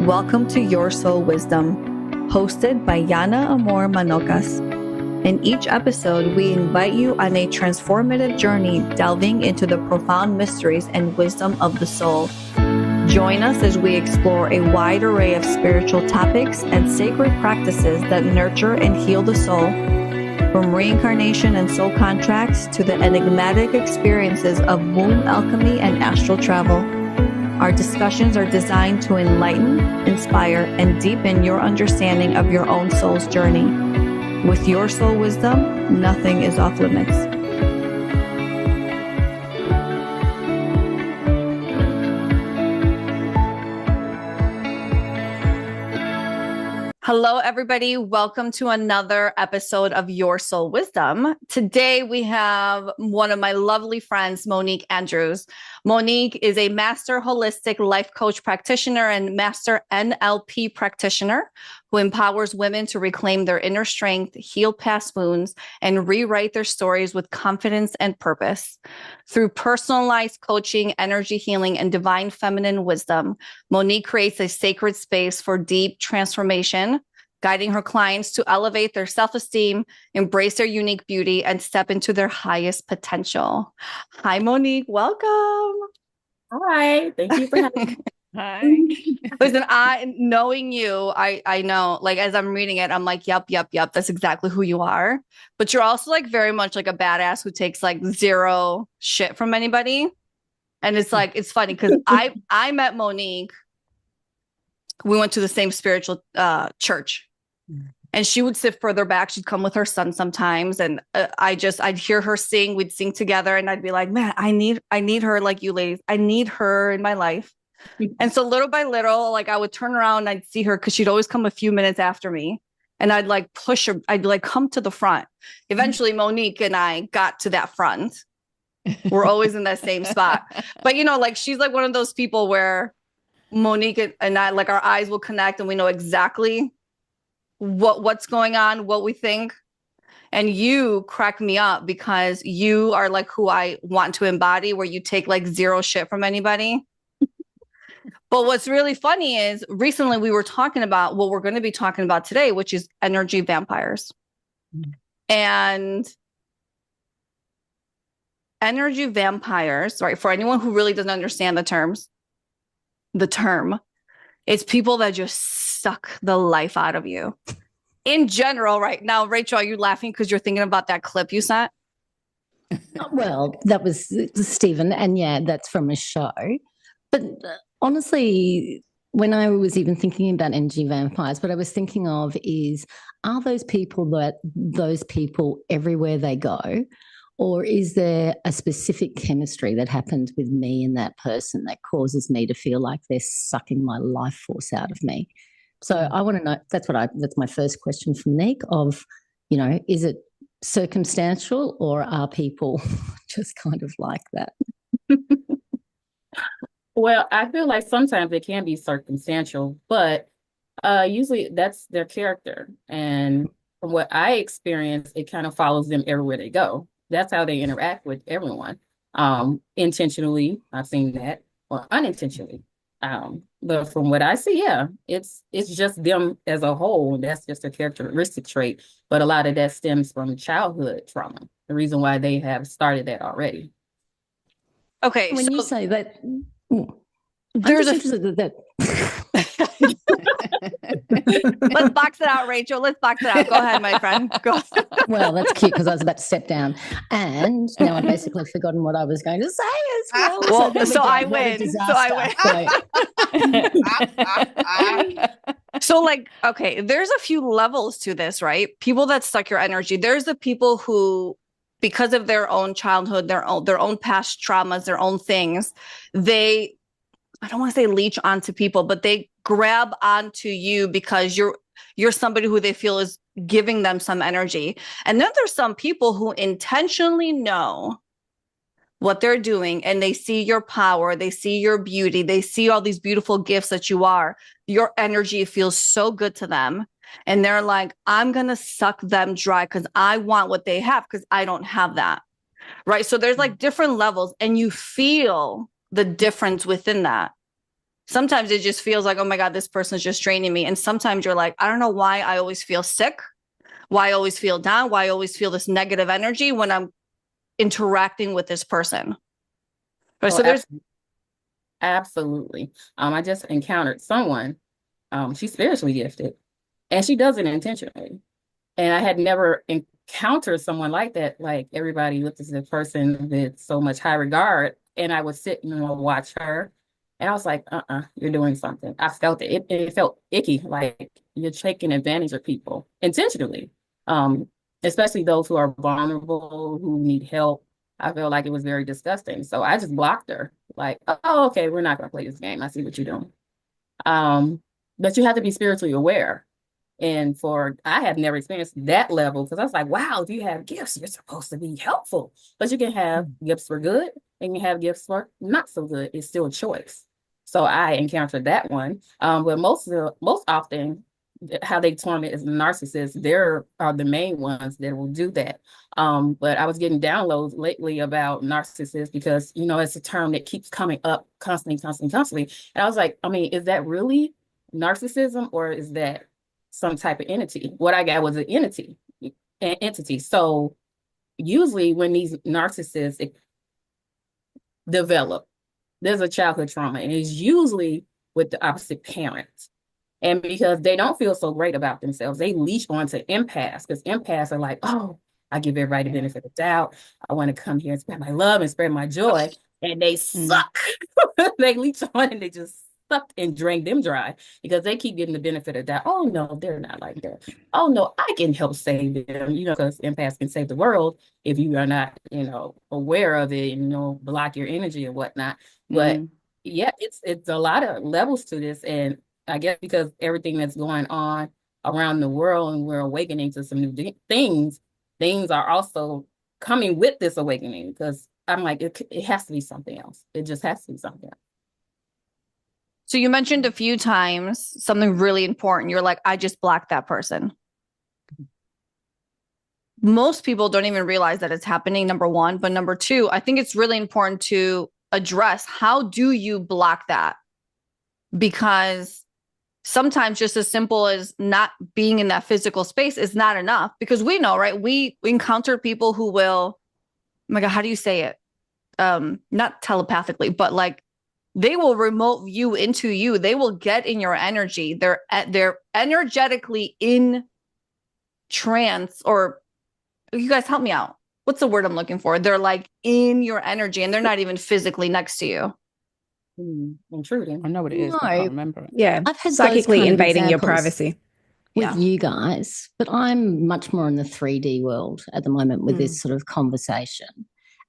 Welcome to Your Soul Wisdom, hosted by Yana Amor Manocas. In each episode, we invite you on a transformative journey delving into the profound mysteries and wisdom of the soul. Join us as we explore a wide array of spiritual topics and sacred practices that nurture and heal the soul, from reincarnation and soul contracts to the enigmatic experiences of womb alchemy and astral travel. Our discussions are designed to enlighten, inspire, and deepen your understanding of your own soul's journey. With your soul wisdom, nothing is off limits. Hello, everybody. Welcome to another episode of Your Soul Wisdom. Today, we have one of my lovely friends, Monique Andrews. Monique is a master holistic life coach practitioner and master NLP practitioner who empowers women to reclaim their inner strength, heal past wounds, and rewrite their stories with confidence and purpose. Through personalized coaching, energy healing, and divine feminine wisdom, Monique creates a sacred space for deep transformation, guiding her clients to elevate their self-esteem, embrace their unique beauty, and step into their highest potential. Hi, Monique. Welcome. Hi. Thank you for having me. Hi. Listen, knowing you, I know, like, as I'm reading it, I'm like, yep. That's exactly who you are. But you're also like very much like a badass who takes like zero shit from anybody. And it's like, it's funny because I met Monique. We went to the same spiritual church. And she would sit further back. She'd come with her son sometimes. And I'd hear her sing. We'd sing together. And I'd be like, man, I need her like you ladies. I need her in my life. And so little by little, like I would turn around and I'd see her because she'd always come a few minutes after me. And I'd like push her. I'd be like, come to the front. Eventually, Monique and I got to that front. We're always in that same spot. But, you know, like she's like one of those people where Monique and I, like our eyes will connect and we know exactly what's going on, what we think. And you crack me up because you are like who I want to embody, where you take like zero shit from anybody. But what's really funny is recently we were talking about what we're going to be talking about today, which is energy vampires. And energy vampires, right? For anyone who really doesn't understand the term, it's people that just suck the life out of you. In general, right now, Rachel, are you laughing because you're thinking about that clip you sent? Well, that was Stephen, and yeah, that's from a show. But honestly, when I was even thinking about energy vampires, what I was thinking of is, are those people everywhere they go? Or is there a specific chemistry that happens with me and that person that causes me to feel like they're sucking my life force out of me? So I want to know, that's my first question for Nick of, you know, is it circumstantial or are people just kind of like that? Well, I feel like sometimes it can be circumstantial, but usually that's their character. And from what I experience, it kind of follows them everywhere they go. That's how they interact with everyone. Intentionally, I've seen that, or unintentionally. But from what I see, yeah, it's just them as a whole. That's just a characteristic trait. But a lot of that stems from childhood trauma. The reason why they have started that already. Okay, when you say that, there's that. Let's box it out, Rachel. Let's box it out. Go ahead, my friend. Go. Well, that's cute because I was about to step down, and now I've basically forgotten what I was going to say as well. Well, so I win. So like, okay, there's a few levels to this, right? People that suck your energy. There's the people who, because of their own childhood, their own past traumas, their own things, I don't want to say leech onto people, but they grab onto you because you're somebody who they feel is giving them some energy. And then there's some people who intentionally know what they're doing and they see your power, they see your beauty, they see all these beautiful gifts that you are. Your energy feels so good to them. And they're like, I'm going to suck them dry because I want what they have because I don't have that. Right. So there's like different levels and you feel the difference within that. Sometimes it just feels like, oh my God, this person's just draining me. And sometimes you're like, I don't know why I always feel sick, why I always feel down, why I always feel this negative energy when I'm interacting with this person. Oh, So there's absolutely. I just encountered someone, she's spiritually gifted, and she does it intentionally. And I had never encountered someone like that. Like everybody looked at the person with so much high regard. And I would sit and watch her. And I was like, you're doing something. I felt it. It felt icky, like you're taking advantage of people intentionally. Um, Especially those who are vulnerable, who need help. I felt like it was very disgusting. So I just blocked her. Like, oh, okay, we're not gonna play this game. I see what you're doing. But you have to be spiritually aware. And I had never experienced that level because I was like, wow, if you have gifts, you're supposed to be helpful. But you can have gifts for good and you have gifts for not so good. It's still a choice. So I encountered that one. But most often, how they torment is narcissists. There are the main ones that will do that. But I was getting downloads lately about narcissists because, it's a term that keeps coming up constantly, constantly, constantly. And I was like, I mean, is that really narcissism or is that some type of entity? What I got was an entity. So usually when these narcissists develop, there's a childhood trauma, and it's usually with the opposite parent. And because they don't feel so great about themselves, they leech onto empaths because empaths are like, oh, I give everybody the benefit of the doubt. I want to come here and spread my love and spread my joy. And they suck. They leech on and they just suck and drain them dry because they keep getting the benefit of that. Oh, no, they're not like that. Oh, no, I can help save them, because empaths can save the world if you are not, aware of it and, block your energy and whatnot. But yeah, it's a lot of levels to this. And I guess because everything that's going on around the world and we're awakening to some new things are also coming with this awakening because I'm like, it has to be something else. It just has to be something else. So you mentioned a few times something really important. You're like, I just blocked that person. Most people don't even realize that it's happening, number one. But number two, I think it's really important to address, how do you block that? Because sometimes just as simple as not being in that physical space is not enough, because we know, right? We encounter people who will, oh my God, how do you say it? Not telepathically, but like they will remote you into you. They will get in your energy. They're energetically in trance, or you guys help me out. What's the word I'm looking for? They're like in your energy and they're not even physically next to you. Intruding. I know what it is, but I can't remember it. Yeah. I've had psychically invading your privacy with you guys, but I'm much more in the 3D world at the moment with this sort of conversation.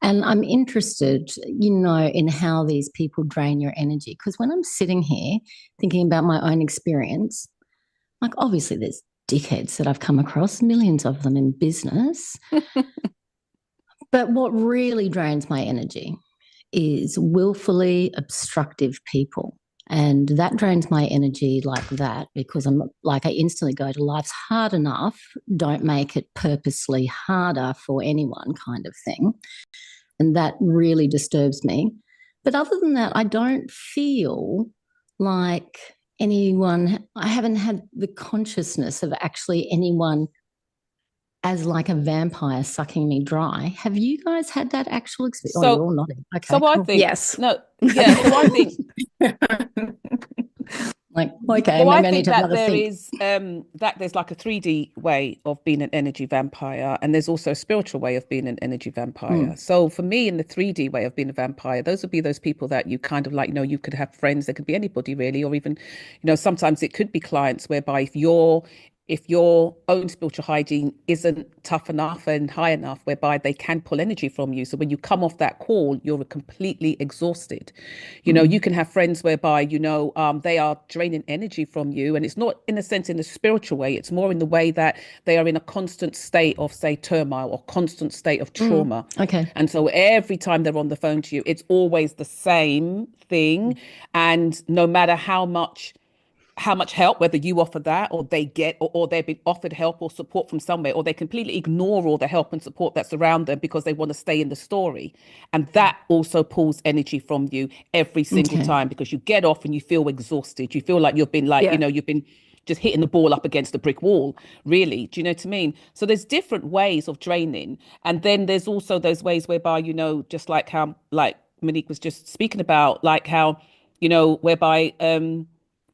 And I'm interested, in how these people drain your energy. Because when I'm sitting here thinking about my own experience, like obviously there's dickheads that I've come across, millions of them in business. But what really drains my energy is willfully obstructive people. And that drains my energy like that because I instantly go to life's hard enough, don't make it purposely harder for anyone kind of thing. And that really disturbs me. But other than that, I don't feel like I haven't had the consciousness of actually anyone as like a vampire sucking me dry. Have you guys had that actual experience? So, you're all nodding. Okay, so cool. I think, yes. no, yeah, so I think, like, okay, well, maybe I I need think to have that another there think. is that there's like a 3D way of being an energy vampire, and there's also a spiritual way of being an energy vampire. So for me, in the 3D way of being a vampire, those would be those people that you kind of like, you could have friends, there could be anybody really, or even, sometimes it could be clients, whereby if your own spiritual hygiene isn't tough enough and high enough, whereby they can pull energy from you. So when you come off that call, you're completely exhausted. You can have friends whereby, they are draining energy from you. And it's not in a sense in a spiritual way. It's more in the way that they are in a constant state of, say, turmoil or constant state of trauma. Okay. And so every time they're on the phone to you, it's always the same thing. And no matter how much how much help, whether you offer that or they get, or they've been offered help or support from somewhere, or they completely ignore all the help and support that's around them because they want to stay in the story. And that also pulls energy from you every single time, because you get off and you feel exhausted. You feel like you've been like, you've been just hitting the ball up against a brick wall, really. Do you know what I mean? So there's different ways of draining. And then there's also those ways whereby, just like how, like Monique was just speaking about, like how, whereby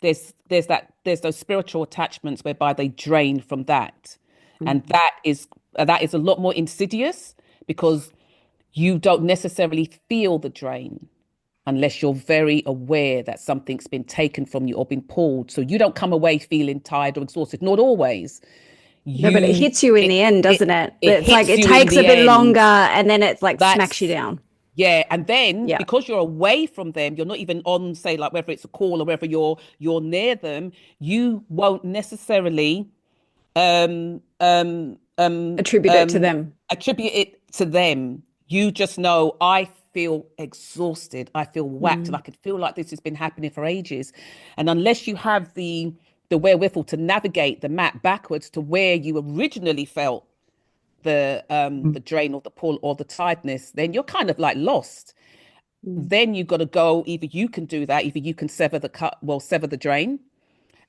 there's those spiritual attachments whereby they drain from that. And that is a lot more insidious, because you don't necessarily feel the drain unless you're very aware that something's been taken from you or been pulled. So you don't come away feeling tired or exhausted. Not always. No, but it hits you in the end, doesn't it? It's like it takes a bit longer, and then it's like smacks you down. Yeah, and then because you're away from them, you're not even on, say, like whether it's a call or whether you're near them, you won't necessarily attribute it to them. Attribute it to them. You just know, I feel exhausted, I feel whacked, and I could feel like this has been happening for ages. And unless you have the wherewithal to navigate the map backwards to where you originally felt the drain or the pull or the tiredness, then you're kind of like lost. Then you've got to go, either you can do that, either you can sever the drain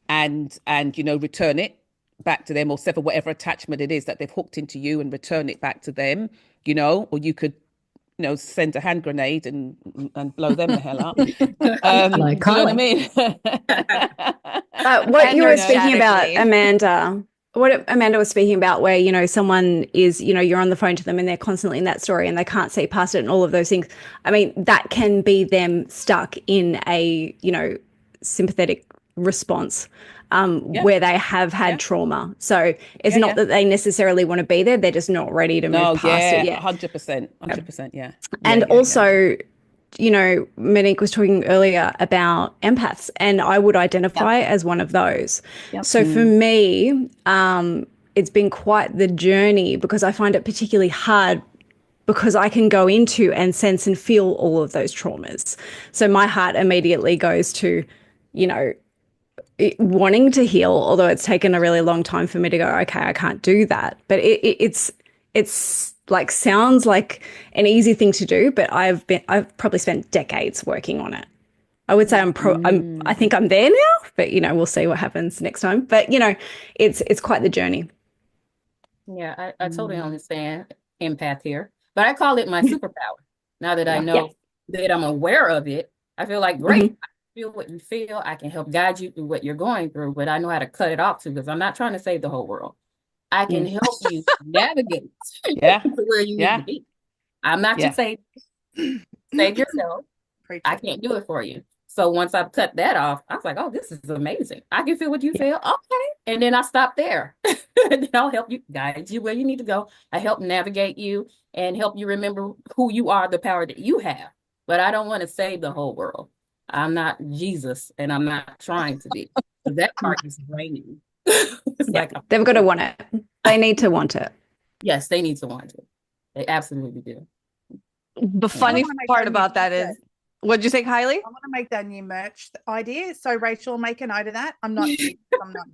and return it back to them, or sever whatever attachment it is that they've hooked into you and return it back to them, or you could send a hand grenade and blow them the hell up. Like, do you know what I mean? What you were speaking about, Amanda, what Amanda was speaking about, where, someone is, you're on the phone to them and they're constantly in that story and they can't see past it and all of those things. I mean, that can be them stuck in a, sympathetic response where they have had trauma. So it's not that they necessarily want to be there. They're just not ready to move past it yet. 100%. Yeah. And also, Monique was talking earlier about empaths, and I would identify as one of those. So for me, it's been quite the journey, because I find it particularly hard because I can go into and sense and feel all of those traumas. So my heart immediately goes to, wanting to heal, although it's taken a really long time for me to go, okay, I can't do that. But it's like, sounds like an easy thing to do, but I've probably spent decades working on it. I would say I think I'm there now, but we'll see what happens next time. But it's quite the journey. Yeah, I totally understand empath here, but I call it my superpower. Now that I know that I'm aware of it, I feel like great. Feel what you feel. I can help guide you through what you're going through, but I know how to cut it off too, because I'm not trying to save the whole world. I can help you navigate to where you need to be. I'm not your savior. Save yourself. I can't do it for you. So once I've cut that off, I was like, oh, this is amazing. I can feel what you feel. Okay. And then I stop there. And then I'll help you, guide you where you need to go. I help navigate you and help you remember who you are, the power that you have. But I don't want to save the whole world. I'm not Jesus, and I'm not trying to be. So that part is draining. They've got to want it. They need to want it. Yes, they need to want it. They absolutely do. The funny part about that is, what'd you say, Kylie? I want to make that new merch idea. So Rachel, make a note of that. I'm not here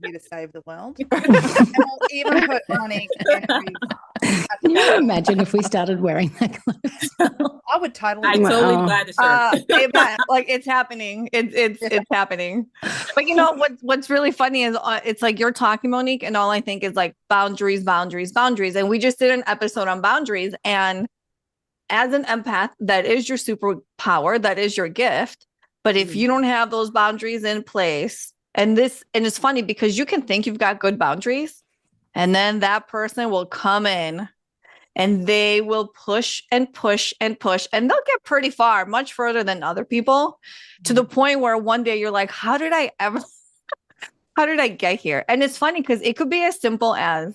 to save the world. And I'll even put Monique Andrews. Can you imagine if we started wearing that clothes? I would totally. I totally buy the shirt. It's happening. It's happening. But what's really funny is it's like you're talking, Monique, and all I think is like boundaries. And we just did an episode on boundaries. And as an empath, that is your superpower, that is your gift. But if you don't have those boundaries in place, and it's funny because you can think you've got good boundaries, and then that person will come in and they will push and push and push, and they'll get pretty far, much further than other people, to the point where one day you're like, how did I get here? And it's funny because it could be as simple as,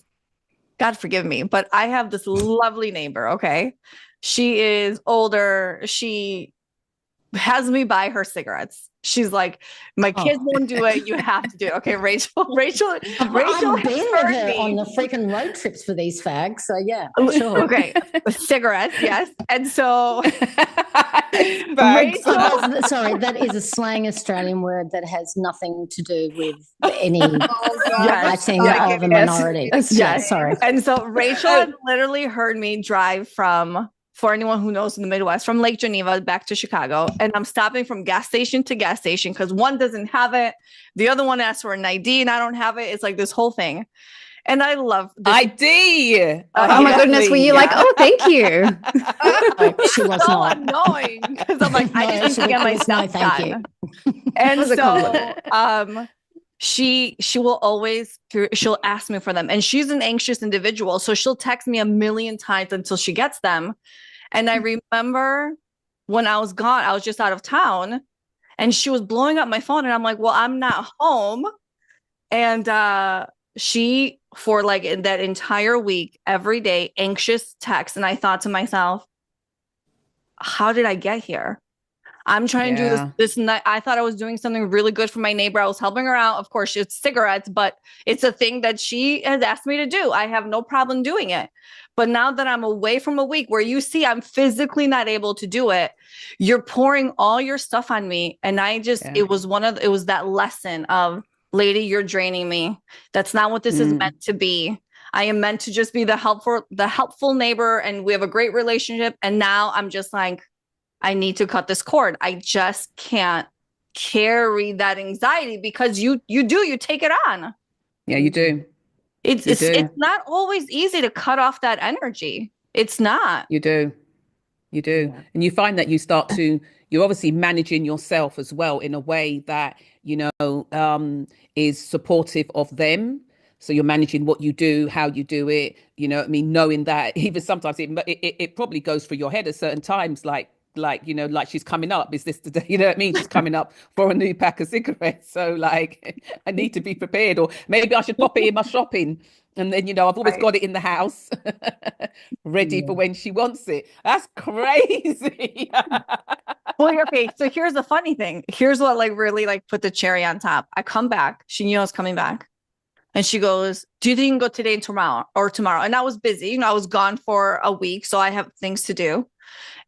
God forgive me, but I have this lovely neighbor, okay? She is older. She has me buy her cigarettes. She's like, my kids won't do it. You have to do it. Okay, Rachel I've been has with heard her me. on the freaking road trips for these fags. So yeah, sure. Okay, cigarettes, yes. And so Bags. Rachel, Sorry, that is a slang Australian word that has nothing to do with any Oh, God. writing Yes. of a minority. Yes. Yeah, sorry. And so Rachel had literally heard me drive from, for anyone who knows in the Midwest, from Lake Geneva back to Chicago. And I'm stopping from gas station to gas station because one doesn't have it. The other one asks for an ID and I don't have it. It's like this whole thing. And I love this. ID. Oh my goodness, were you like, oh, thank you? She was so not. annoying because I'm like, I just need to get my stuff done. And was a so she will always, she'll ask me for them. And she's an anxious individual. So she'll text me a million times until she gets them. And I remember when I was gone, I was just out of town and she was blowing up my phone. And I'm like, well, I'm not home. And she, for like in that entire week, every day, anxious text. And I thought to myself, how did I get here? I'm trying to do this night. I thought I was doing something really good for my neighbor. I was helping her out. Of course, it's cigarettes, but it's a thing that she has asked me to do. I have no problem doing it. But now that I'm away from a week where you see I'm physically not able to do it, you're pouring all your stuff on me. And I just, it was that lesson of, lady, you're draining me. That's not what this is meant to be. I am meant to just be the helpful neighbor, and we have a great relationship. And now I'm just like, I need to cut this cord. I just can't carry that anxiety because you take it on. Yeah, you do. It's not always easy to cut off that energy. It's not. You do. Yeah. And you find that you're obviously managing yourself as well in a way that, is supportive of them. So you're managing what you do, how you do it, knowing that even sometimes it probably goes through your head at certain times, like she's coming up. Is this today? You know what I mean? She's coming up for a new pack of cigarettes. So like, I need to be prepared, or maybe I should pop it in my shopping. And then, I've always got it in the house ready for when she wants it. That's crazy. Well, okay. So here's the funny thing. Here's what really put the cherry on top. I come back. She knew I was coming back. And she goes, do you think you can go today and tomorrow? And I was busy. I was gone for a week. So I have things to do.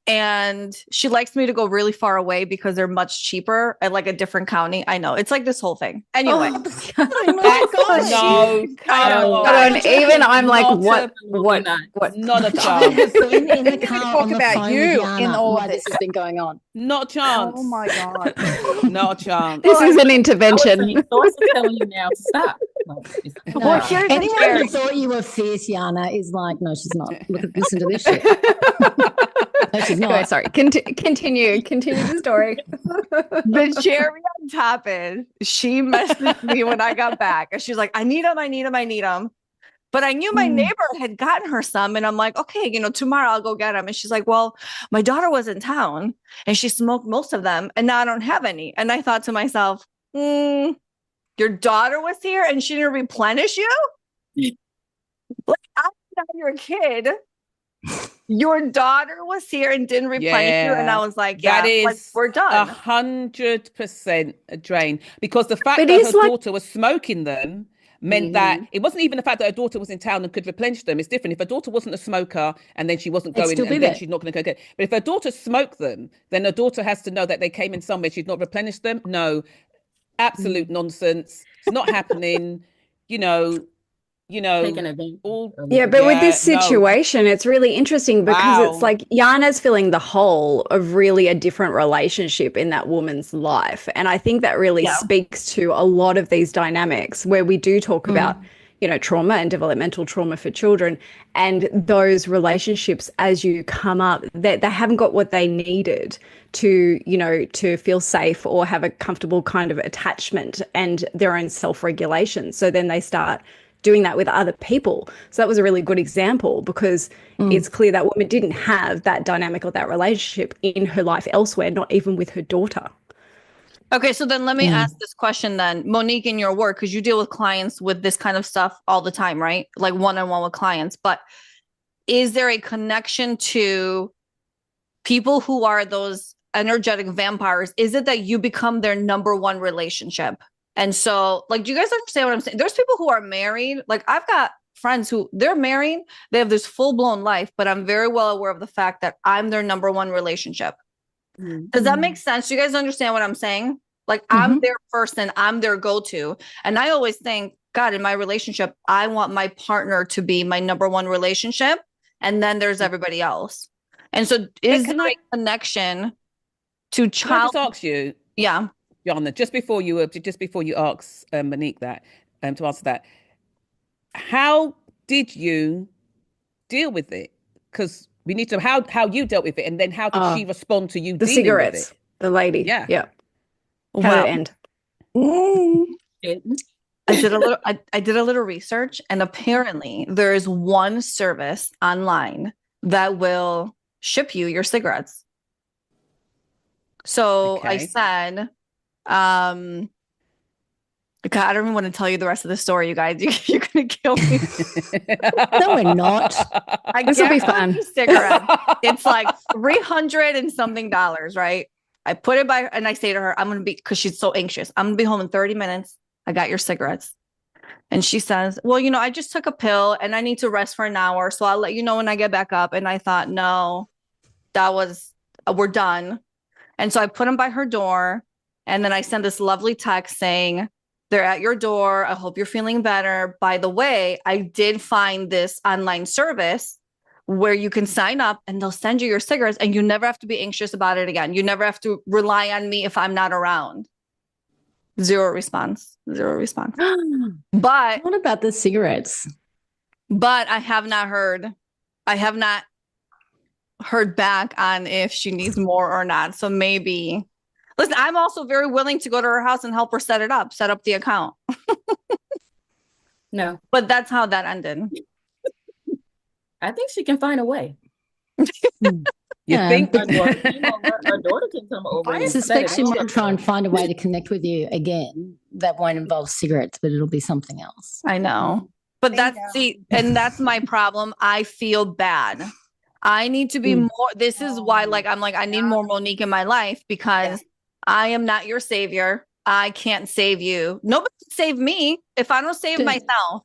And she likes me to go really far away because they're much cheaper at a different county. I know. It's like this whole thing. Anyway. Even I'm like, what? Not a chance. In the car on the about phone you with Yana in all while of this has been going on. Not a chance. Oh my God. Not a chance. This is an intervention. Source is telling you now to stop. Well, here's Anyone who thought you were fierce, Yana, is like, no, she's not. Listen to this shit. No, she's not. Okay, sorry. Continue the story. The cherry on top is she messaged me when I got back. And she's like, I need them. But I knew my neighbor had gotten her some. And I'm like, okay, tomorrow I'll go get them. And she's like, well, my daughter was in town and she smoked most of them. And now I don't have any. And I thought to myself, your daughter was here and she didn't replenish you? Like, I thought you're a kid. Your daughter was here and didn't replenish you. And I was like, yeah, that is we're done. 100% a drain. Because the fact that her daughter was smoking them meant that it wasn't even the fact that her daughter was in town and could replenish them. It's different. If her daughter wasn't a smoker and then she wasn't going, and then she's not going to go get. But if her daughter smoked them, then her daughter has to know that they came in somewhere. She's not replenished them. No, absolute nonsense. It's not happening. Taking advantage. But with this situation, it's really interesting because it's like Yana's filling the hole of really a different relationship in that woman's life. And I think that really speaks to a lot of these dynamics where we do talk about, trauma and developmental trauma for children, and those relationships as you come up, that they haven't got what they needed to, to feel safe or have a comfortable kind of attachment and their own self-regulation. So then they start doing that with other people. So that was a really good example because it's clear that woman didn't have that dynamic or that relationship in her life elsewhere, not even with her daughter. Okay, so then let me ask this question then. Monique, in your work, because you deal with clients with this kind of stuff all the time, right? Like one-on-one with clients. But is there a connection to people who are those energetic vampires, is it that you become their number one relationship? And so, like, do you guys understand what I'm saying? There's people who are married. Like, I've got friends who they're married, they have this full-blown life, but I'm very well aware of the fact that I'm their number one relationship. Does that make sense? Do you guys understand what I'm saying? Like, I'm their person, I'm their go-to. And I always think, God, in my relationship, I want my partner to be my number one relationship. And then there's everybody else. And so is there a connection to Can I child? just ask you, Yeah. Jonna, just before you ask Monique that, to answer that, how did you deal with it? Because we need to how you dealt with it, and then how did she respond to you the dealing cigarettes, with it? the lady. Yeah. How did it end? I did a little research, and apparently there is one service online that will ship you your cigarettes. So I said, God, I don't even want to tell you the rest of the story, you guys. You're gonna kill me. No, we're not. This will be fun. Cigarette. It's like $300 and something, right? I put it by, and I say to her, I'm gonna be, because she's so anxious, I'm gonna be home in 30 minutes. I got your cigarettes. And she says, well, I just took a pill and I need to rest for an hour. So I'll let you know when I get back up. And I thought, no, we're done. And so I put them by her door. And then I send this lovely text saying, they're at your door. I hope you're feeling better. By the way, I did find this online service where you can sign up and they'll send you your cigarettes and you never have to be anxious about it again. You never have to rely on me if I'm not around. Zero response. But what about the cigarettes? But I have not heard back on if she needs more or not. So maybe, listen, I'm also very willing to go to her house and help her set up the account. No, but that's how that ended. I think she can find a way. You think her daughter can come over. I suspect she might try and find a way to connect with you again that won't involve cigarettes, but it'll be something else. I know. But that's my problem. I feel bad. I need to be more. This is why, I need more Monique in my life, because I am not your savior. I can't save you. Nobody can save me if I don't save myself.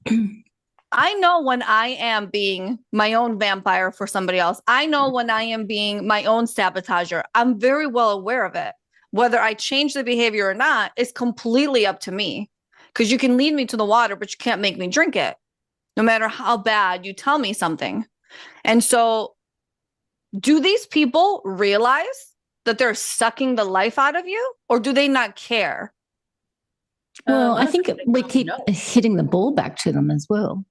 I know when I am being my own vampire for somebody else. I know when I am being my own sabotager. I'm very well aware of it. Whether I change the behavior or not is completely up to me, because you can lead me to the water, but you can't make me drink it, no matter how bad you tell me something. And so do these people realize that they're sucking the life out of you, or do they not care? Well, I think we keep hitting the ball back to them as well.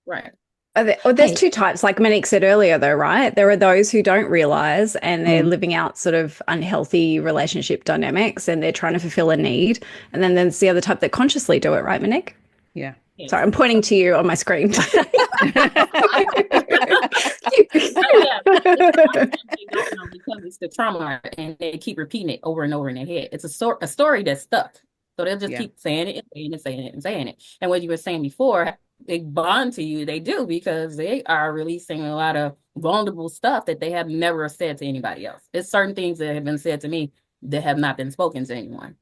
Right. There's two types, like Monique said earlier, though, right? There are those who don't realize and they're living out sort of unhealthy relationship dynamics and they're trying to fulfill a need. And then there's the other type that consciously do it, right, Monique? Yeah. Sorry, I'm pointing to you on my screen. They don't know because it's the trauma and they keep repeating it over and over in their head. It's a story that's stuck. So they'll just keep saying it and saying it and saying it. And what you were saying before, they bond to you. They do, because they are releasing a lot of vulnerable stuff that they have never said to anybody else. It's certain things that have been said to me that have not been spoken to anyone.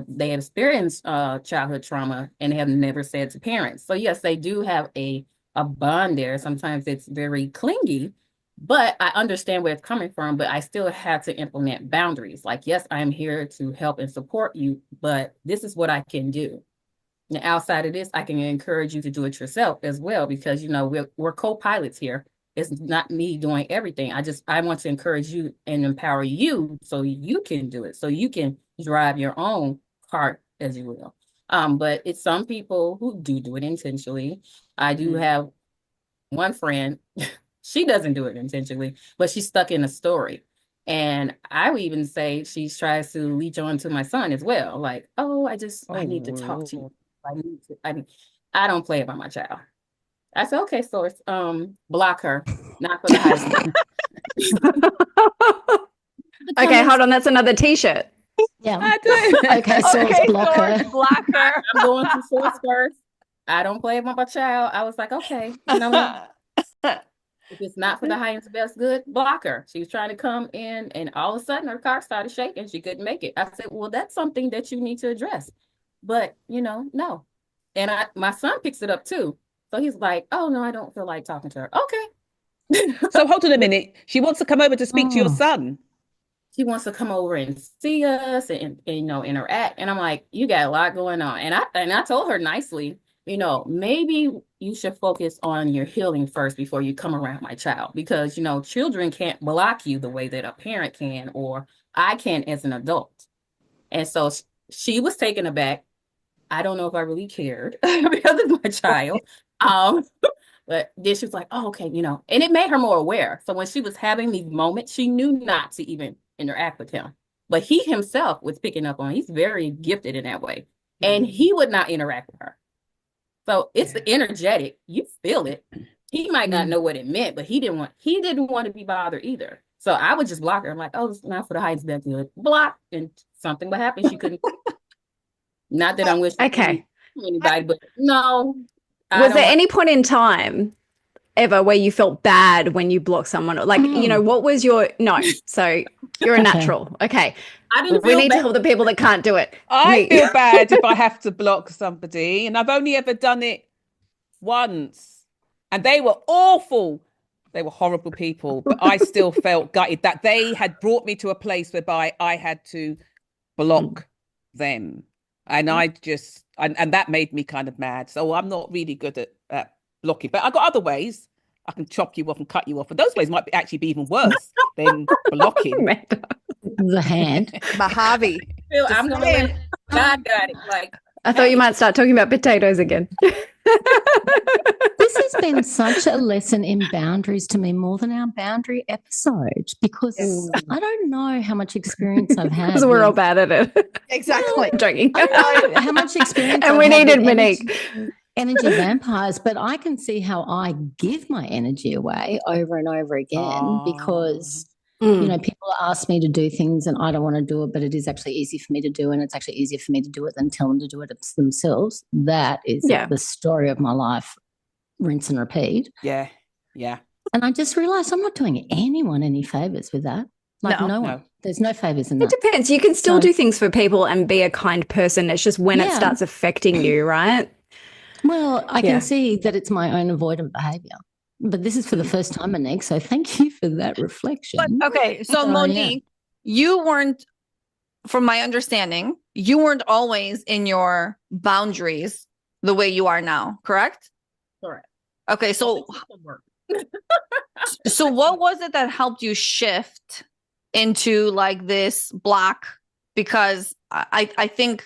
They have experienced childhood trauma and have never said to parents. So yes, they do have a bond there. Sometimes it's very clingy, but I understand where it's coming from, but I still have to implement boundaries. Like, yes, I'm here to help and support you, but this is what I can do. And outside of this, I can encourage you to do it yourself as well, because, we're co-pilots here. It's not me doing everything. I want to encourage you and empower you so you can do it, so you can drive your own cart, as you will. But it's some people who do it intentionally. I do have one friend, she doesn't do it intentionally, but she's stuck in a story. And I would even say she tries to leech on to my son as well. Like, I need to talk to you. I don't play about my child. I said, okay, source, block her, not for the high school. Okay, hold on. That's another T-shirt. Yeah. I do. Okay, source, block her. I'm going to source first. I don't play about my child. I was like, okay, you know what? If it's not for the highest best good, block her. She was trying to come in, and all of a sudden her car started shaking. She couldn't make it. I said, well, that's something that you need to address. But no. And my son picks it up too. So he's like, oh no, I don't feel like talking to her. Okay. So hold on a minute. She wants to come over to speak to your Oh. son. She wants to come over and see us and interact. And I'm like, you got a lot going on. And I told her nicely, maybe you should focus on your healing first before you come around my child, because children can't block you the way that a parent can, or I can as an adult. And so she was taken aback. I don't know if I really cared because it's my child. But then she was like, oh, okay, and it made her more aware. So when she was having these moments, she knew not to even interact with him. But he himself was picking up on, he's very gifted in that way. And he would not interact with her. So it's the energetic. You feel it. He might not know what it meant, but he didn't want to be bothered either. So I would just block her. I'm like, oh, it's not for the highest best good. Block. And something would happen. She couldn't. Not that I'm wishing anybody, but no. Was there any point in time ever where you felt bad when you blocked someone? Like, what was your no? So you're a natural. Okay. We need to help the people that can't do it. I feel bad if I have to block somebody, and I've only ever done it once. And they were awful. They were horrible people, but I still felt gutted that they had brought me to a place whereby I had to block them. And and that made me kind of mad. So I'm not really good at blocking, but I've got other ways. I can chop you off and cut you off. And those ways might actually be even worse than blocking. The hand. Mojave. I'm going to let God got it. Like, I thought you might start talking about potatoes again. This has been such a lesson in boundaries to me, more than our boundary episode, because I don't know how much experience I've had. Because we're all bad at it. Exactly. Joking. I don't know how much experience and I've we had needed with Monique. energy vampires, but I can see how I give my energy away over and over again because people ask me to do things and I don't want to do it, but it is actually easy for me to do, and it's actually easier for me to do it than tell them to do it themselves. That is the story of my life, rinse and repeat. Yeah. And I just realised I'm not doing anyone any favours with that. Like no one. There's no favours in that. It depends. You can still do things for people and be a kind person. It's just when it starts affecting you, right? Well, I can see that it's my own avoidant behaviour. But this is for the first time, Monique, so thank you for that reflection. But, okay, so Monique, you weren't, from my understanding, you weren't always in your boundaries the way you are now, correct? Correct. Okay, so so what was it that helped you shift into like this block? Because I think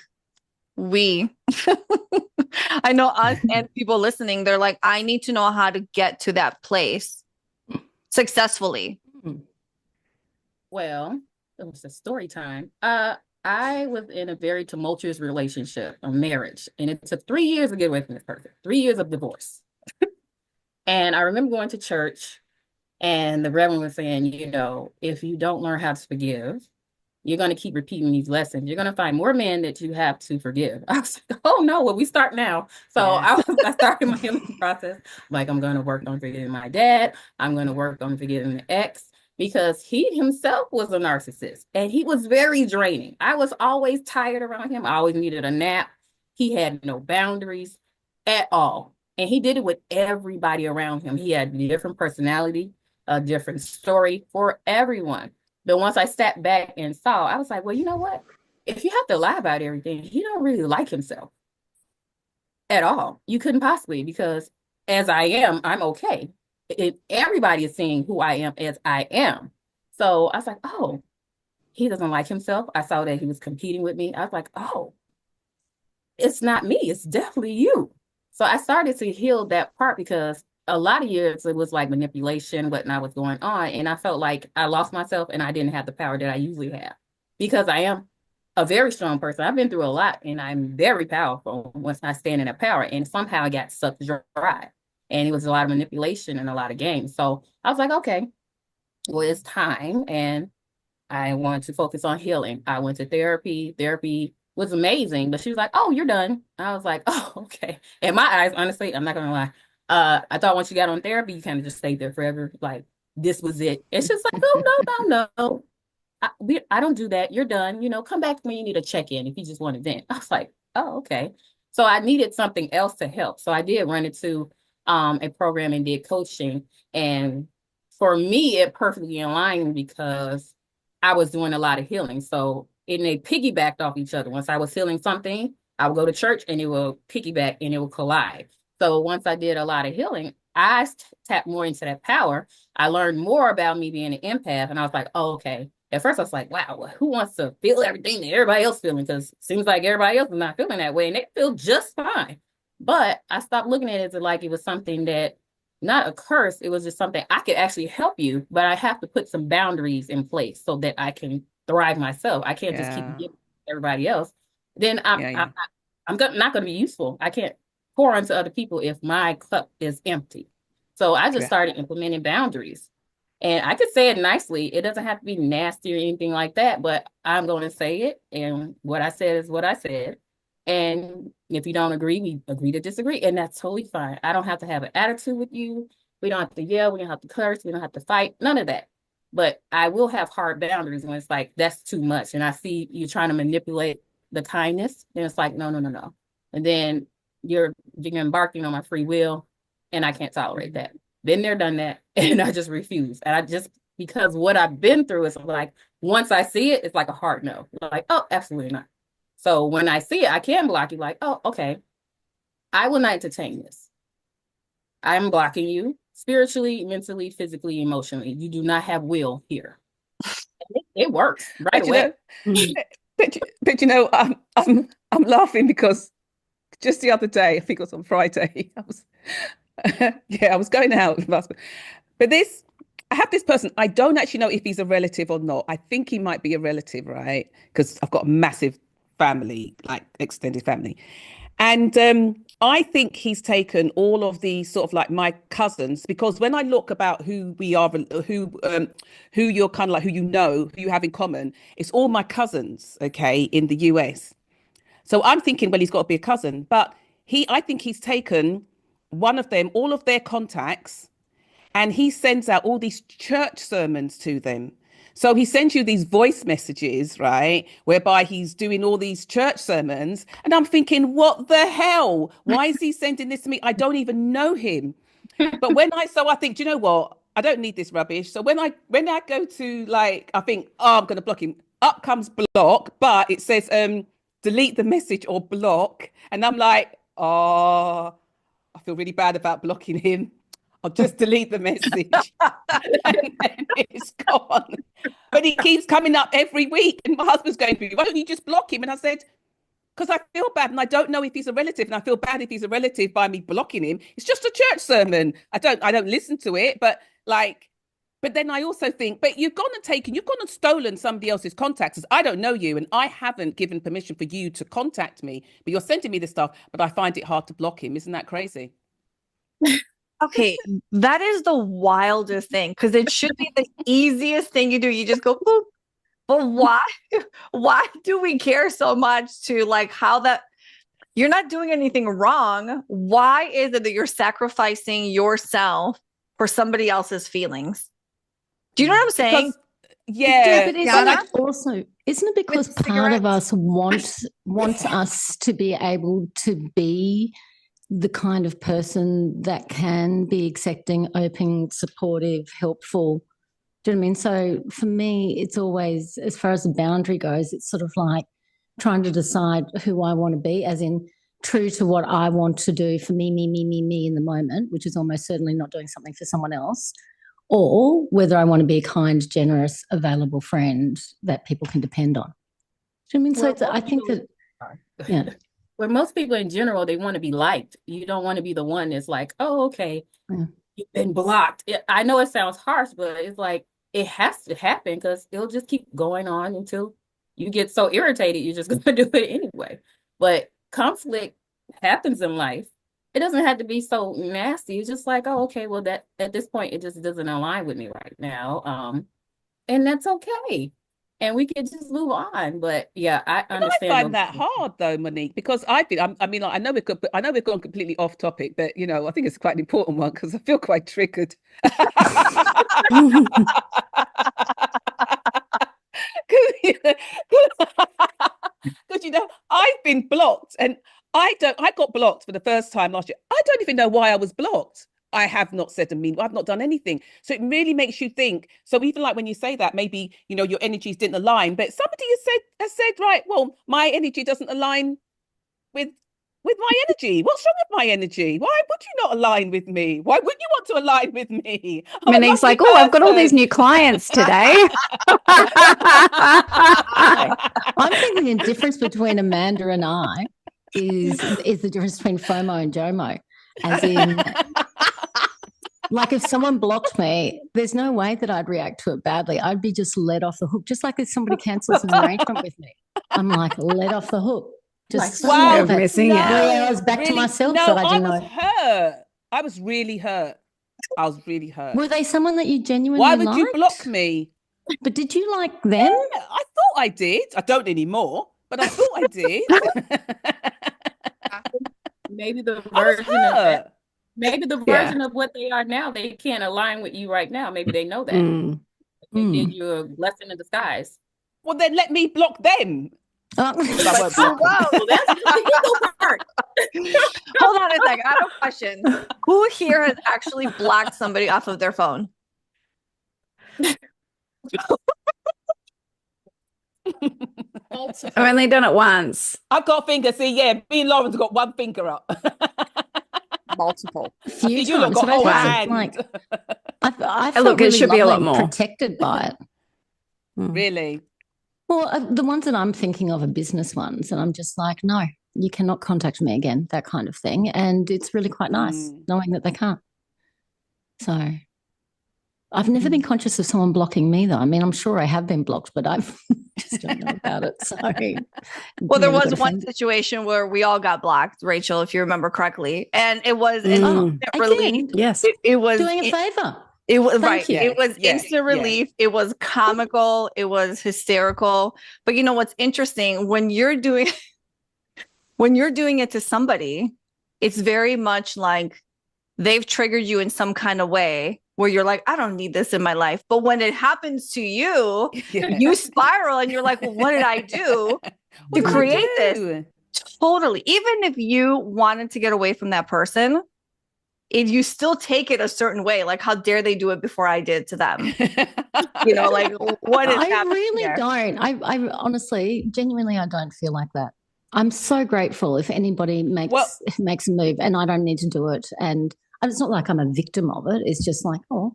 I know us and people listening, they're like, I need to know how to get to that place successfully. Well, it was a story time. I was in a very tumultuous relationship, a marriage, and it took 3 years to get away from this person, 3 years of divorce. And I remember going to church and the reverend was saying, if you don't learn how to forgive, you're going to keep repeating these lessons. You're going to find more men that you have to forgive. I was like, oh no, well, we start now. So I started my healing process. Like, I'm going to work on forgiving my dad. I'm going to work on forgiving the ex, because he himself was a narcissist and he was very draining. I was always tired around him. I always needed a nap. He had no boundaries at all. And he did it with everybody around him. He had a different personality, a different story for everyone. But once I sat back and saw, I was like, well, you know what? If you have to lie about everything, he don't really like himself at all. You couldn't possibly, because as I am, I'm okay. Everybody is seeing who I am as I am. So I was like, oh, he doesn't like himself. I saw that he was competing with me. I was like, oh, it's not me. It's definitely you. So I started to heal that part, because a lot of years it was like manipulation, whatnot was going on. And I felt like I lost myself and I didn't have the power that I usually have, because I am a very strong person. I've been through a lot and I'm very powerful once I stand in that power. And somehow I got sucked dry. And it was a lot of manipulation and a lot of games. So I was like, okay, well, it's time. And I wanted to focus on healing. I went to therapy. Therapy was amazing, but she was like, oh, you're done. I was like, oh, okay. In my eyes, honestly, I'm not going to lie, I thought once you got on therapy, you kind of just stayed there forever. Like this was it. It's just like, oh no. I don't do that. You're done. Come back when you need a check-in if you just want to vent. I was like, oh, okay. So I needed something else to help. So I did run into a program and did coaching. And for me, it perfectly aligned because I was doing a lot of healing. So they piggybacked off each other. Once I was healing something, I would go to church and it will piggyback and it will collide. So once I did a lot of healing, I tapped more into that power. I learned more about me being an empath. And I was like, oh, okay. At first, I was like, wow, who wants to feel everything that everybody else feeling? Because it seems like everybody else is not feeling that way and they feel just fine. But I stopped looking at it as like it was something that, not a curse, it was just something I could actually help you, but I have to put some boundaries in place so that I can thrive myself. I can't just keep giving everybody else. Then I'm not going to be useful. I can't pour into other people if my cup is empty. So I just started implementing boundaries. And I could say it nicely. It doesn't have to be nasty or anything like that, but I'm going to say it. And what I said is what I said. And if you don't agree, we agree to disagree. And that's totally fine. I don't have to have an attitude with you. We don't have to yell. We don't have to curse. We don't have to fight. None of that. But I will have hard boundaries when it's like, that's too much. And I see you trying to manipulate the kindness. And it's like, no. And then you're embarking on my free will. And I can't tolerate that. Been there, done that, and I just refuse. And because what I've been through is like, once I see it, it's like a hard no. Like, oh, absolutely not. So when I see it, I can block you like, oh, okay, I will not entertain this. I'm blocking you spiritually, mentally, physically, emotionally. You do not have will here. It works right away. I'm laughing because just the other day, I think it was on Friday, I was going out with my husband. But I have this person, I don't actually know if he's a relative or not. I think he might be a relative, right? Because I've got a massive family, like extended family. And I think he's taken all of these sort of like my cousins, because when I look about who we are, who you're kind of like, who who you have in common, it's all my cousins, okay, in the US. So I'm thinking, well, he's got to be a cousin. But I think he's taken one of them, all of their contacts, and he sends out all these church sermons to them. So he sends you these voice messages, right, whereby he's doing all these church sermons. And I'm thinking, what the hell? Why is he sending this to me? I don't even know him. But I think, do you know what? I don't need this rubbish. So when I go to like, I think, oh, I'm going to block him. Up comes block, but it says delete the message or block. And I'm like, oh, I feel really bad about blocking him. I'll just delete the message. And then it's gone. But he keeps coming up every week. And my husband's going to me, why don't you just block him? And I said, because I feel bad and I don't know if he's a relative. And I feel bad if he's a relative by me blocking him. It's just a church sermon. I don't listen to it. But then I also think, but you've gone and stolen somebody else's contacts. I don't know you and I haven't given permission for you to contact me, but you're sending me this stuff, but I find it hard to block him. Isn't that crazy? Okay, that is the wildest thing because it should be the easiest thing you do. You just go boop. But why do we care so much to like how that you're not doing anything wrong? Why is it that you're sacrificing yourself for somebody else's feelings? Do you know what I'm saying? But isn't it because part of us wants us to be able to be the kind of person that can be accepting, open, supportive, helpful? Do you know what I mean? So for me, it's always, as far as the boundary goes, it's sort of like trying to decide who I want to be, as in true to what I want to do for me in the moment, which is almost certainly not doing something for someone else, or whether I want to be a kind, generous, available friend that people can depend on. Do you know what I mean? So I think that, yeah. Where most people in general, they want to be liked. You don't want to be the one that's like, oh, okay, you've been blocked. I know it sounds harsh, but it's like, it has to happen because it'll just keep going on until you get so irritated, you're just going to do it anyway. But conflict happens in life. It doesn't have to be so nasty. It's just like, oh, okay, well, that at this point, it just doesn't align with me right now. And that's okay. and we can just move on. But yeah, I And I understand find that hard though, Monique, because I mean, like, I know we've gone completely off topic, but you know, I think it's quite an important one because I feel quite triggered. Because you know, I've been blocked, and I got blocked for the first time last year. I don't even know why I was blocked. I have not said a mean, I've not done anything. So it really makes you think. So even like when you say that, maybe, you know, your energies didn't align, but somebody has said, right, well, my energy doesn't align with my energy. What's wrong with my energy? Why would you not align with me? Why wouldn't you want to align with me? I'm a Monique's lovely like, oh, I've got all these person. new clients today. I'm thinking the difference between Amanda and I is the difference between FOMO and JOMO. As in, like if someone blocked me, there's no way that I'd react to it badly. I'd be just let off the hook. Just like if somebody cancels an arrangement with me, I'm like, let off the hook. Just Like, wow, stop it. missing it. 3 hours back to really? myself No, that I I didn't was know. hurt. I was really hurt. I was really hurt. Were they someone that you genuinely Why would liked? you block me? But did you like them? Yeah, I thought I did. I don't anymore, but I thought I did. maybe the I was version of that, hurt. maybe the Yeah. version of what they are now, they can't align with you right now. Maybe they know that. Mm. They did you a blessing in disguise. Well, then let me block them. Oh. But I won't block them. Well, that's the ego part. Hold on a second. I have a question. Who here has actually blocked somebody off of their phone? I've only done it once. I've got a finger. See, yeah, me and Lauren's got one finger up. Multiple. A few You lot times. got But whole I hand. like, I Look, felt it really should be a lovely lot and more. protected by it. Really? Well, the ones that I'm thinking of are business ones, and I'm just like, no, you cannot contact me again, that kind of thing. And it's really quite nice knowing that they can't. So I've never been conscious of someone blocking me, though. I mean, I'm sure I have been blocked, but I just don't know about it. So, Well, there never was got one offended. situation where we all got blocked, Rachel, if you remember correctly, and it was an Oh, instant again, relief. Yes. It was doing a favor. It was Thank right. you. It was Yeah, instant yeah. relief. It was comical. It was hysterical. But you know what's interesting when you're doing it to somebody, it's very much like they've triggered you in some kind of way where you're like, I don't need this in my life. But when it happens to you, you spiral and you're like, well, what did I do to create this? Totally. Even if you wanted to get away from that person, if you still take it a certain way, like how dare they do it before I did to them? You know, like what is happening? I really here? don't. I honestly, genuinely, I don't feel like that. I'm so grateful if anybody makes a move and I don't need to do it. And it's not like I'm a victim of it. It's just like, oh,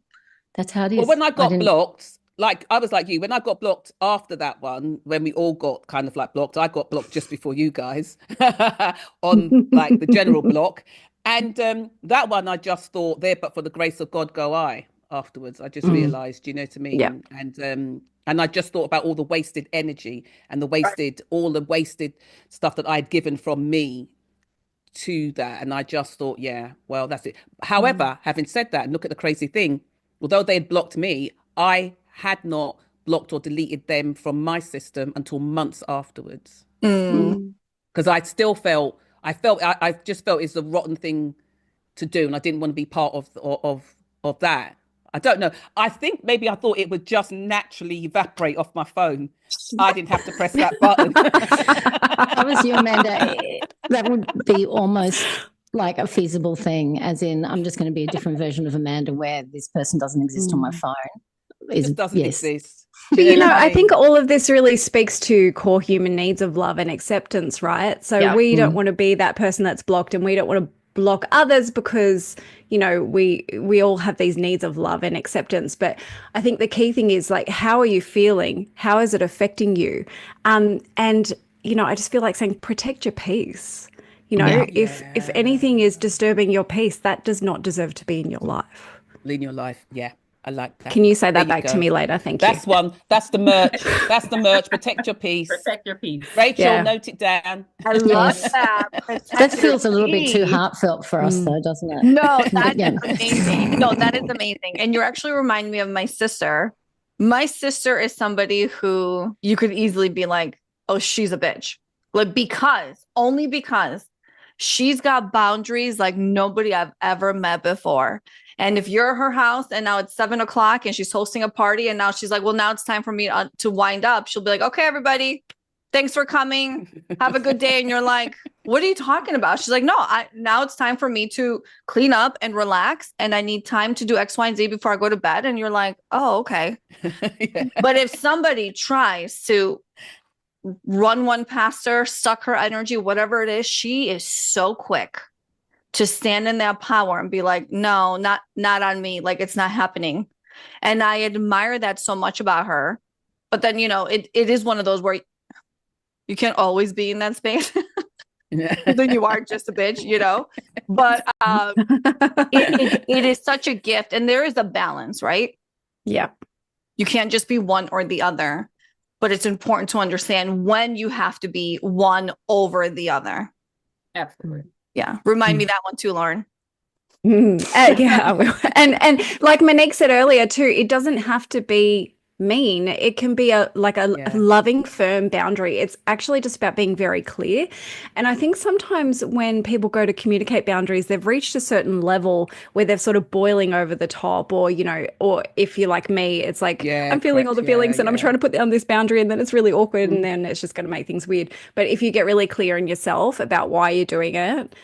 that's how it is. Well, when I got blocked, like I was like you, when I got blocked after that one, when we all got kind of like blocked, I got blocked just before you guys on like the general block. And that one, I just thought, there, but for the grace of God, go I. Afterwards, I just realized, you know what I mean? Yeah. And I just thought about all the wasted energy and all the wasted stuff that I'd given from me to that. And I just thought, yeah, well, that's it. However, having said that, and look at the crazy thing, although they had blocked me, I had not blocked or deleted them from my system until months afterwards. Because I just felt it's a rotten thing to do, and I didn't want to be part of that. I don't know. I think maybe I thought it would just naturally evaporate off my phone. I didn't have to press that button. If I was you, Amanda, that would be almost like a feasible thing, as in I'm just going to be a different version of Amanda where this person doesn't exist on my phone. It just doesn't exist. But you know, I think all of this really speaks to core human needs of love and acceptance, right? So we don't want to be that person that's blocked, and we don't want to block others because, you know, we all have these needs of love and acceptance. But I think the key thing is, like, how are you feeling? How is it affecting you? And, you know, I just feel like saying, protect your peace. You know, if anything is disturbing your peace, that does not deserve to be in your life. In your life, yeah. I like that. Can you say that back to me later? Thank you. That's one. That's the merch. That's the merch. Protect your peace. Protect your peace. Rachel, note it down. I love that. That feels a little bit too heartfelt for us, though, doesn't it? No, that is amazing. No, that is amazing. And you're actually reminding me of my sister. My sister is somebody who you could easily be like, oh, she's a bitch. Like, only because she's got boundaries like nobody I've ever met before. And if you're at her house and now it's 7 o'clock and she's hosting a party and now she's like, well, now it's time for me to wind up. She'll be like, okay, everybody, thanks for coming. Have a good day. And you're like, what are you talking about? She's like, no, now it's time for me to clean up and relax. And I need time to do X, Y, and Z before I go to bed. And you're like, oh, okay. Yeah. But if somebody tries to run one past her, suck her energy, whatever it is, she is so quick to stand in that power and be like, no, not on me. Like, it's not happening. And I admire that so much about her. But then, it is one of those where you can't always be in that space. Then you are just a bitch, but it is such a gift, and there is a balance, right? Yeah. You can't just be one or the other, but it's important to understand when you have to be one over the other. Absolutely. Yeah. Remind me that one too, Lauren. Yeah, I will. And like Monique said earlier too, it doesn't have to be mean. It can be a loving, firm boundary. It's actually just about being very clear. And I think sometimes when people go to communicate boundaries, they've reached a certain level where they're sort of boiling over the top, or or if you're like me, it's like I'm feeling all the feelings and I'm trying to put down this boundary, and then it's really awkward, and then it's just going to make things weird. But if you get really clear in yourself about why you're doing it,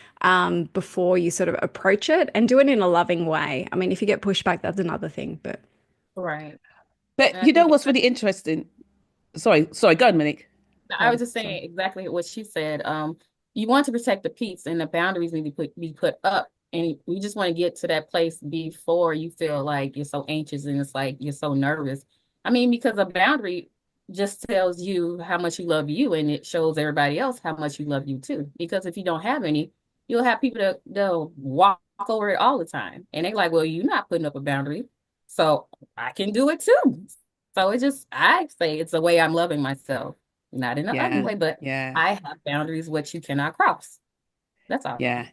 before you sort of approach it, and do it in a loving way. I mean, if you get pushback, that's another thing, but Right. But you know what's really interesting? Sorry, go on, Monique. I was just saying exactly what she said. You want to protect the peace, and the boundaries need to be put up. And we just want to get to that place before you feel like you're so anxious and it's like you're so nervous. I mean, because a boundary just tells you how much you love you, and it shows everybody else how much you love you too. Because if you don't have any, you'll have people that they'll walk over it all the time, and they're like, "Well, you're not putting up a boundary, so I can do it too." So I say it's the way I'm loving myself, not in an ugly way, but I have boundaries which you cannot cross. That's all. Yeah.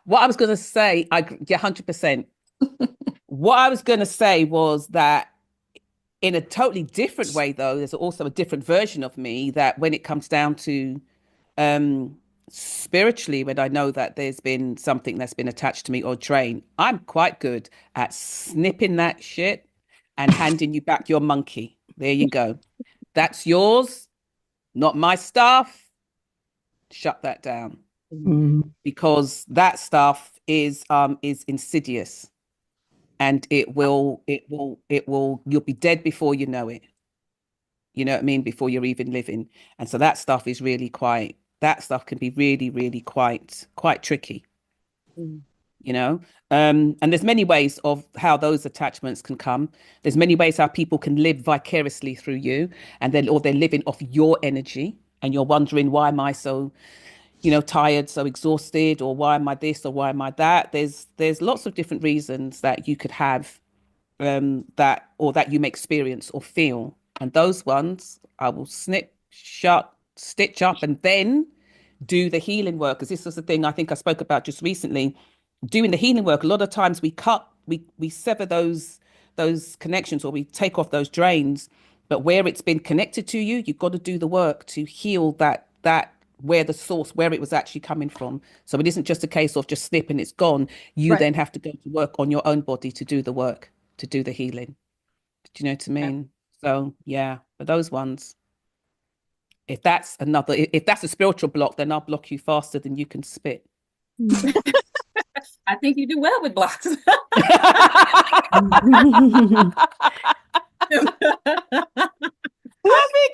What I was going to say, 100%. What I was going to say was that in a totally different way, though, there's also a different version of me that when it comes down to spiritually, when I know that there's been something that's been attached to me or drained, I'm quite good at snipping that shit and handing you back your monkey. There you go. That's yours, not my stuff. Shut that down. Because that stuff is insidious, and you'll be dead before you know it. You know what I mean? Before you're even living. And so that stuff is really that stuff can be really, really quite tricky. And there's many ways of how those attachments can come. There's many ways how people can live vicariously through you, and they're living off your energy, and you're wondering, why am I so tired, so exhausted, or why am I this, or why am I that? There's lots of different reasons that you could have that you may experience or feel, and those ones I will snip, shut, stitch up, and then do the healing work. Because this was the thing I think I spoke about just recently. Doing the healing work, a lot of times we sever those connections, or we take off those drains, but where it's been connected to you, you've got to do the work to heal that where the source, where it was actually coming from. So it isn't just a case of just snip and it's gone. You then have to go to work on your own body to do the work, to do the healing. Do you know what I mean? So yeah, for those ones, if that's a spiritual block, then I'll block you faster than you can spit. I think you do well with blocks.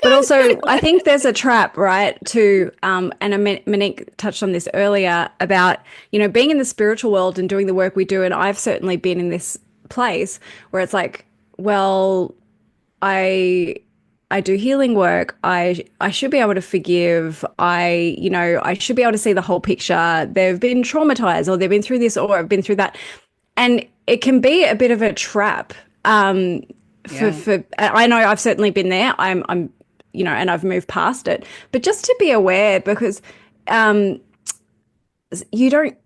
But also, I think there's a trap, right? And Monique touched on this earlier about, being in the spiritual world and doing the work we do. And I've certainly been in this place where it's like, well, I do healing work. I should be able to forgive. I should be able to see the whole picture. They've been traumatized, or they've been through this, or I've been through that. And it can be a bit of a trap. For I know I've certainly been there. I'm and I've moved past it. But just to be aware, because you don't,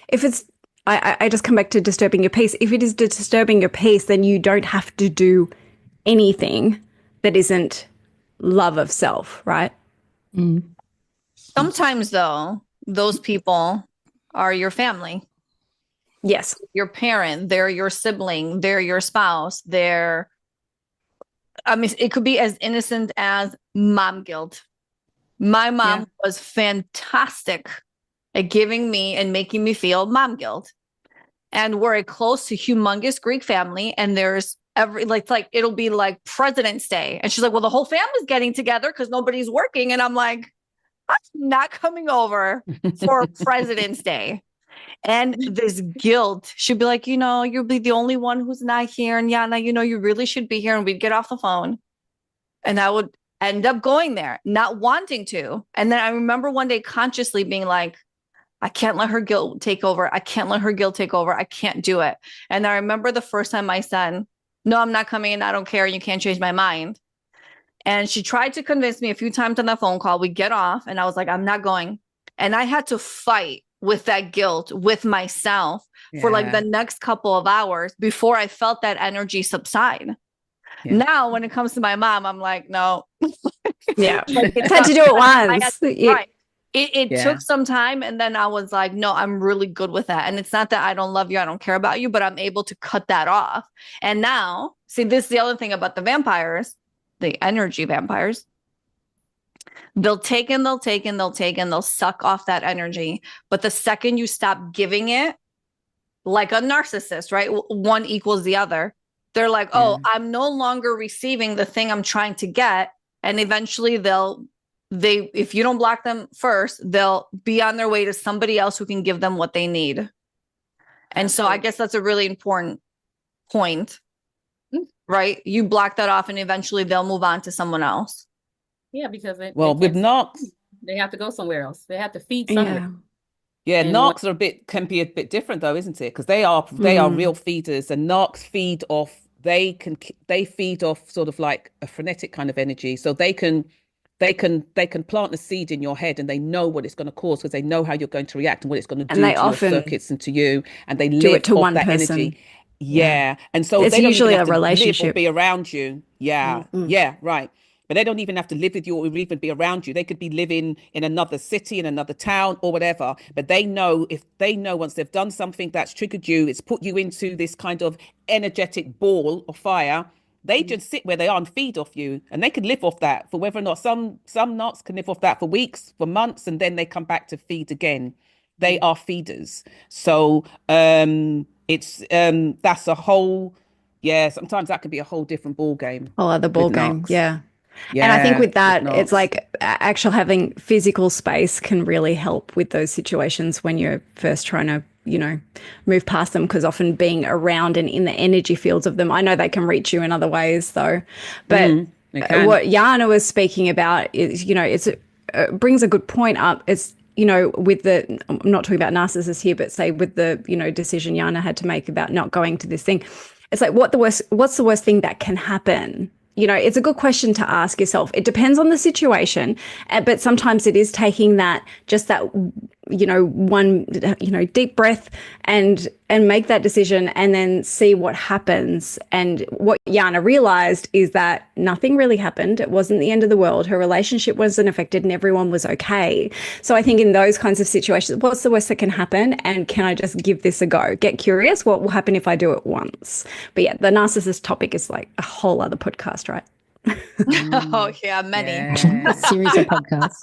if it's, I just come back to disturbing your peace. If it is disturbing your peace, then you don't have to do anything that isn't love of self, right? Sometimes, though, those people are your family, Yes. your parent, they're your sibling, they're your spouse, I mean, it could be as innocent as mom guilt. My mom was fantastic at giving me and making me feel mom guilt. And we're a close to humongous Greek family. And there's it'll be like President's Day. And she's like, well, the whole family's getting together because nobody's working. And I'm like, I'm not coming over for President's Day. And this guilt, she'd be like, you'll be the only one who's not here. And Yana, you really should be here. And we'd get off the phone. And I would end up going there, not wanting to. And then I remember one day consciously being like, I can't let her guilt take over. I can't let her guilt take over. I can't do it. And I remember the first time I said, no, I'm not coming in. I don't care. You can't change my mind. And she tried to convince me a few times on the phone call. We get off and I was like, I'm not going. And I had to fight with that guilt with myself for like the next couple of hours before I felt that energy subside. Yeah. Now, when it comes to my mom, I'm like, no. Yeah. It's had to do it once. Right. It took some time. And then I was like, no, I'm really good with that. And it's not that I don't love you. I don't care about you, but I'm able to cut that off. And now, see, this is the other thing about the vampires, the energy vampires. They'll take and they'll take and they'll take and they'll suck off that energy. But the second you stop giving it, like a narcissist, right? One equals the other. They're like, oh, I'm no longer receiving the thing I'm trying to get. And eventually if you don't block them first, they'll be on their way to somebody else who can give them what they need. And so I guess that's a really important point, right? You block that off and eventually they'll move on to someone else. Yeah, because with Knox, they have to go somewhere else. They have to feed somewhere. Yeah, Narcs can be a bit different though, isn't it? Because they are real feeders, and Narcs feed off. They feed off sort of like a frenetic kind of energy, so they can plant a seed in your head, and they know what it's going to cause because they know how you're going to react and what it's going to do to your circuits and to you, and they live it to off one that person. energy. Yeah, and so it's they don't usually even have a to relationship. live or be around you. Yeah, right. But they don't even have to live with you or even be around you. They could be living in another city, in another town or whatever. But they know once they've done something that's triggered you, it's put you into this kind of energetic ball of fire. They just sit where they are and feed off you. And they can live off that for whether or not some knots can live off that for weeks, for months, and then they come back to feed again. They are feeders. So it's that's a whole sometimes that could be a whole different ball game. Oh, the ball game. Yeah. Yeah, and I think with that, it's like actual having physical space can really help with those situations when you're first trying to, move past them, because often being around and in the energy fields of them, I know they can reach you in other ways though. But what Yana was speaking about is, it brings a good point up. It's, with I'm not talking about narcissists here, but say with the, decision Yana had to make about not going to this thing. It's like, what's the worst thing that can happen? It's a good question to ask yourself. It depends on the situation, but sometimes it is taking that one, deep breath and make that decision and then see what happens. And what Yana realized is that nothing really happened. It wasn't the end of the world. Her relationship wasn't affected and everyone was okay. So I think in those kinds of situations, what's the worst that can happen? And can I just give this a go? Get curious. What will happen if I do it once? But yeah, the narcissist topic is like a whole other podcast, right? Oh yeah, many. A series of podcasts.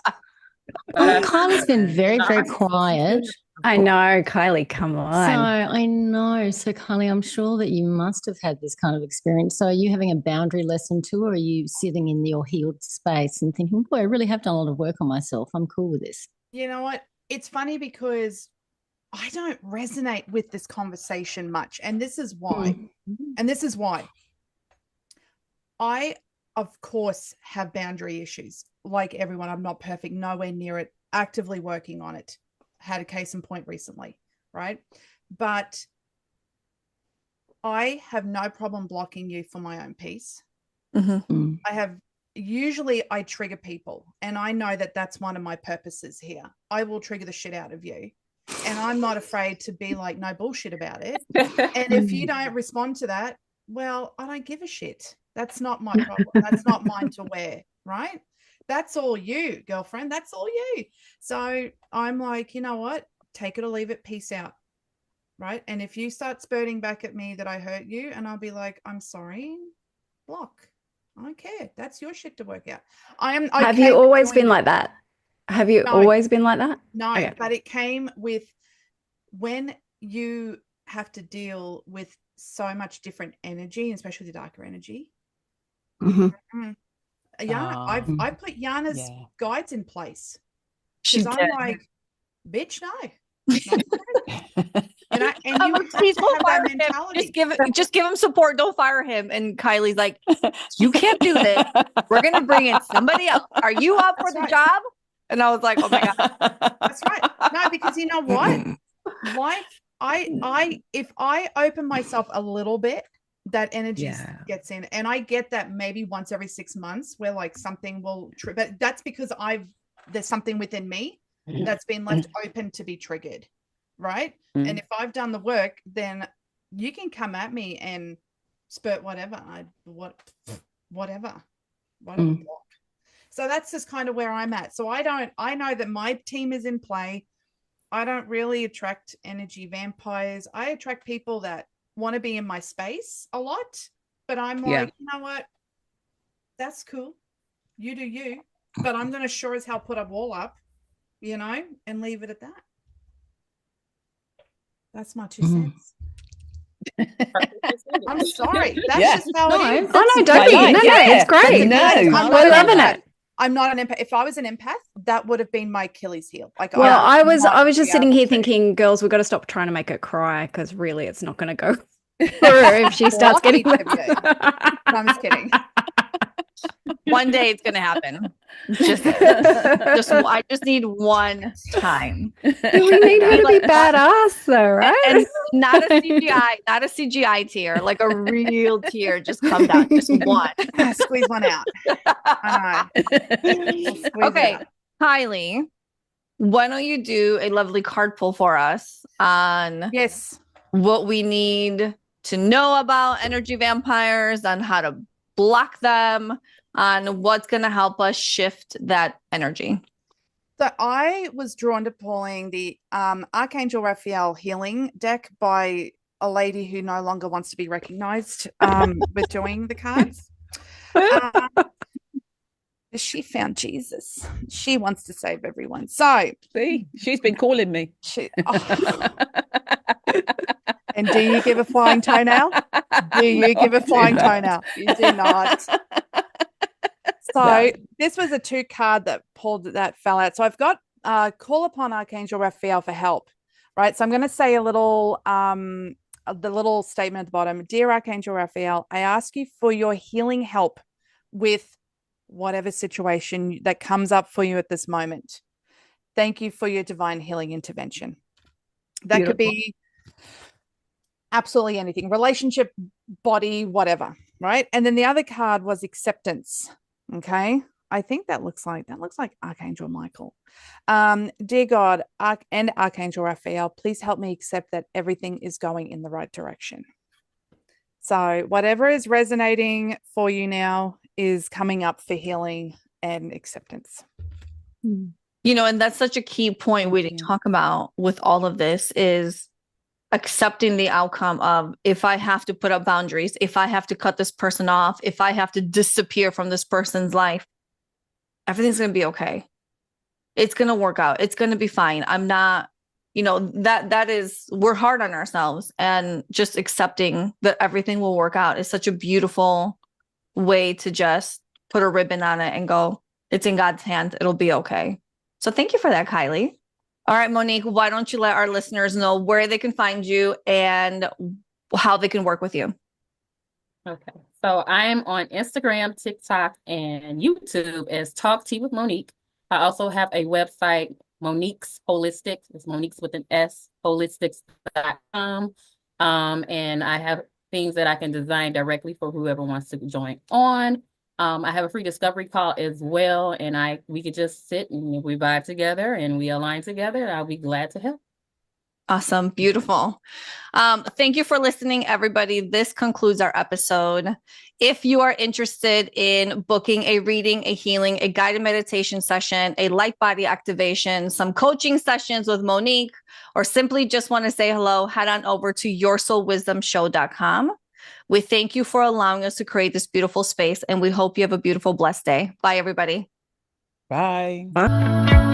Kylie's been very, very quiet. I know, Kylie, come on. So I know. So Kylie, I'm sure that you must have had this kind of experience. So are you having a boundary lesson too, or are you sitting in your healed space and thinking, boy, I really have done a lot of work on myself. I'm cool with this. You know what? It's funny because I don't resonate with this conversation much. And this is why. And this is why. I, of course, have boundary issues. Like everyone, I'm not perfect, nowhere near it, actively working on it. Had a case in point recently, right? But I have no problem blocking you for my own peace. Usually I trigger people, and I know that that's one of my purposes here. I will trigger the shit out of you and I'm not afraid to be like, no bullshit about it. And if you don't respond to that, well, I don't give a shit. That's not my problem. That's not mine to wear, right? That's all you, girlfriend. That's all you. So I'm like, you know what? Take it or leave it. Peace out. Right. And if you start spurting back at me that I hurt you, and I'll be like, I'm sorry, block. I don't care. That's your shit to work out. I am. Okay. Have you always been like that? Have you always been like that? No, okay. But it came with when you have to deal with so much different energy, especially the darker energy. Mm-hmm. Yana, I put Yana's guides in place because I'm like, bitch, no. And you have to have that mentality. Just give him support. Don't fire him. And Kylie's like, you can't do this. We're gonna bring in somebody else. Are you up for the job? And I was like, oh my God. That's right. No, because you know what? Like if I open myself a little bit, that energy gets in. And I get that maybe once every 6 months where like something will but that's because there's something within me that's been left open to be triggered. Right. And if I've done the work, then you can come at me and spurt whatever. Whatever. So that's just kind of where I'm at. So I know that my team is in play. I don't really attract energy vampires. I attract people that want to be in my space a lot, but I'm like, you know what? That's cool. You do you, but I'm going to sure as hell put a wall up, and leave it at that. That's my 2 cents. I'm sorry. That's just how it is. Oh, no, don't be. No, it's great. We're loving it. I'm not an empath. If I was an empath, that would have been my Achilles heel. Like, well, I was just sitting here thinking, girls, we've got to stop trying to make her cry because really, it's not going to go through if she starts getting. I'm just kidding. One day it's going to happen. I just need one time. We need her to be badass, though, right? And not a CGI tear, like a real tear. Just come down, just one. Squeeze one out. Okay, Kylie, why don't you do a lovely card pull for us on what we need to know about energy vampires, on how to block them, on what's going to help us shift that energy. So I was drawn to pulling the Archangel Raphael healing deck by a lady who no longer wants to be recognized with doing the cards. She found Jesus. She wants to save everyone. So see, she's been calling me. And do you give a flying toenail? Do you give a flying toenail? You do not. So this was a 2 card that fell out. So I've got call upon Archangel Raphael for help, right? So I'm going to say the little statement at the bottom. Dear Archangel Raphael, I ask you for your healing help with whatever situation that comes up for you at this moment. Thank you for your divine healing intervention. That could be absolutely anything, relationship, body, whatever, right? And then the other card was acceptance. Okay, I think that looks like Archangel Michael. Dear God and Archangel Raphael, please help me accept that everything is going in the right direction. So whatever is resonating for you now is coming up for healing and acceptance. And that's such a key point we didn't talk about with all of this is accepting the outcome of, if I have to put up boundaries, if I have to cut this person off, if I have to disappear from this person's life, everything's going to be okay. It's going to work out. It's going to be fine. I'm not, that is, we're hard on ourselves, and just accepting that everything will work out is such a beautiful way to just put a ribbon on it and go, it's in God's hands. It'll be okay. So thank you for that, Kylie. All right, Monique, why don't you let our listeners know where they can find you and how they can work with you? Okay. So I am on Instagram, TikTok, and YouTube as Talk Tea with Monique. I also have a website, Monique's Holistics. It's Monique's with an S, holistics.com. And I have things that I can design directly for whoever wants to join on. I have a free discovery call as well, and we could just sit and we vibe together and we align together. I'll be glad to help. Awesome. Beautiful. Thank you for listening, everybody. This concludes our episode. If you are interested in booking a reading, a healing, a guided meditation session, a light body activation, some coaching sessions with Monique, or simply just want to say hello, head on over to yoursoulwisdomshow.com. We thank you for allowing us to create this beautiful space, and we hope you have a beautiful, blessed day. Bye, everybody. Bye. Bye.